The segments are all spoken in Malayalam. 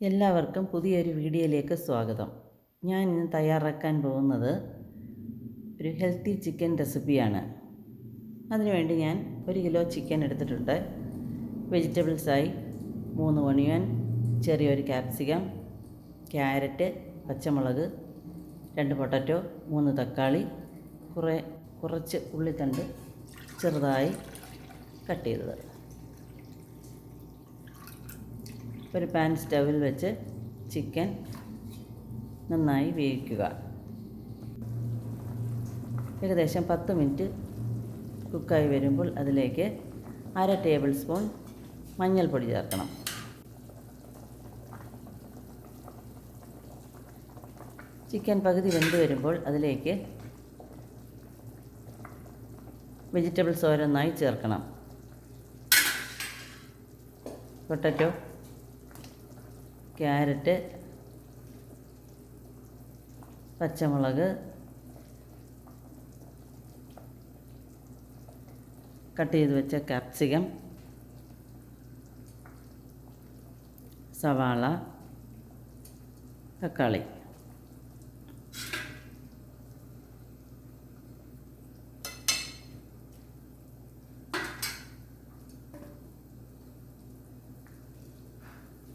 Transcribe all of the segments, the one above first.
എല്ലാവർക്കും പുതിയൊരു വീഡിയോയിലേക്ക് സ്വാഗതം. ഞാൻ ഇന്ന് തയ്യാറാക്കാൻ പോകുന്നത് ഒരു ഹെൽത്തി ചിക്കൻ റെസിപ്പിയാണ്. അതിനുവേണ്ടി ഞാൻ 1 കിലോ ചിക്കൻ എടുത്തിട്ടുണ്ട്. വെജിറ്റബിൾസായി 3 ഒണിയൻ, ചെറിയൊരു ക്യാപ്സിക്കം, ക്യാരറ്റ്, പച്ചമുളക്, 2 പൊട്ടറ്റോ, 3 തക്കാളി, കുറച്ച് ഉള്ളിത്തണ്ട് ചെറുതായി കട്ട് ചെയ്തത്. ഒരു പാൻ സ്റ്റവിൽ വെച്ച് ചിക്കൻ നന്നായി വേവിക്കുക. ഏകദേശം 10 മിനിറ്റ് കുക്കായി വരുമ്പോൾ അതിലേക്ക് 1/2 ടേബിൾ സ്പൂൺ മഞ്ഞൾപ്പൊടി ചേർക്കണം. ചിക്കൻ പകുതി വെന്ത് വരുമ്പോൾ അതിലേക്ക് വെജിറ്റബിൾസ് ഓരോന്നായി ചേർക്കണം. പൊട്ടറ്റോ, ക്യാരറ്റ്, പച്ചമുളക്, കട്ട് ചെയ്ത് വെച്ച ക്യാപ്സിക്കം, സവാള, തക്കാളി.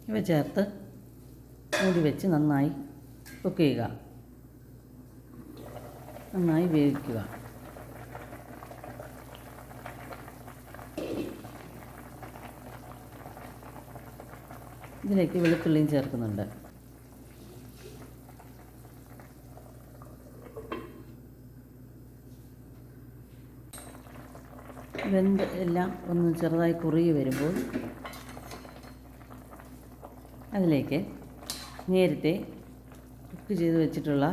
ഇവ ചേർത്ത് മൂടി വെച്ച് നന്നായി കുക്ക് ചെയ്യുക, നന്നായി വേവിക്കുക. ഇതിലേക്ക് വെളുത്തുള്ളിയും ചേർക്കുന്നുണ്ട്. വെന്ത് എല്ലാം ഒന്ന് ചെറുതായി കുറുകി വരുമ്പോൾ അതിലേക്ക് നേരത്തെ കുക്ക് ചെയ്ത് വെച്ചിട്ടുള്ള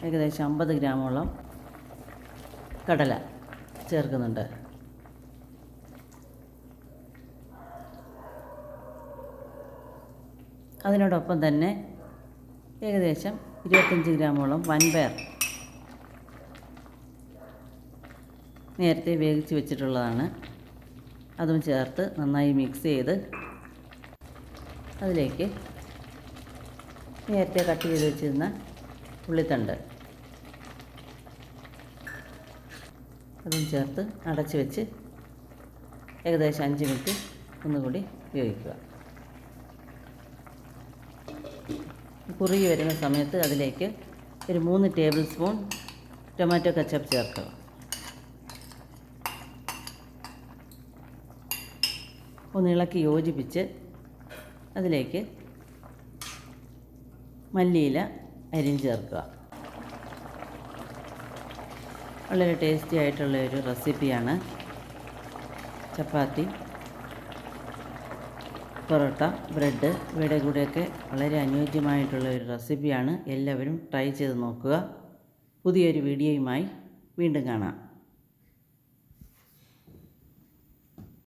ഏകദേശം 50 ഗ്രാമോളം കടല ചേർക്കുന്നുണ്ട്. അതിനോടൊപ്പം തന്നെ ഏകദേശം 25 ഗ്രാമോളം വൻപയർ നേരത്തെ വേവിച്ച് വെച്ചിട്ടുള്ളതാണ്. അതും ചേർത്ത് നന്നായി മിക്സ് ചെയ്ത് അതിലേക്ക് നേരത്തെ കട്ട് ചെയ്ത് വെച്ചിരുന്ന ഉള്ളിത്തണ്ട് അതും ചേർത്ത് അടച്ച് വെച്ച് ഏകദേശം 5 മിനിറ്റ് ഒന്നുകൂടി വേവിക്കുക. കുറുകി വരുന്ന സമയത്ത് അതിലേക്ക് ഒരു 3 ടേബിൾ സ്പൂൺ ടൊമാറ്റോ കെച്ചപ്പ് ചേർക്കുക. ഒന്ന് ഇളക്കി യോജിപ്പിച്ച് അതിലേക്ക് മല്ലിയില അരിഞ്ഞ് ചേർക്കുക. വളരെ ടേസ്റ്റി ആയിട്ടുള്ള ഒരു റെസിപ്പിയാണ്. ചപ്പാത്തി, പൊറോട്ട, ബ്രെഡ് ഇവയുടെ കൂടെയൊക്കെ വളരെ അനുയോജ്യമായിട്ടുള്ള ഒരു റെസിപ്പിയാണ്. എല്ലാവരും ട്രൈ ചെയ്ത് നോക്കുക. പുതിയൊരു വീഡിയോയുമായി വീണ്ടും കാണാം.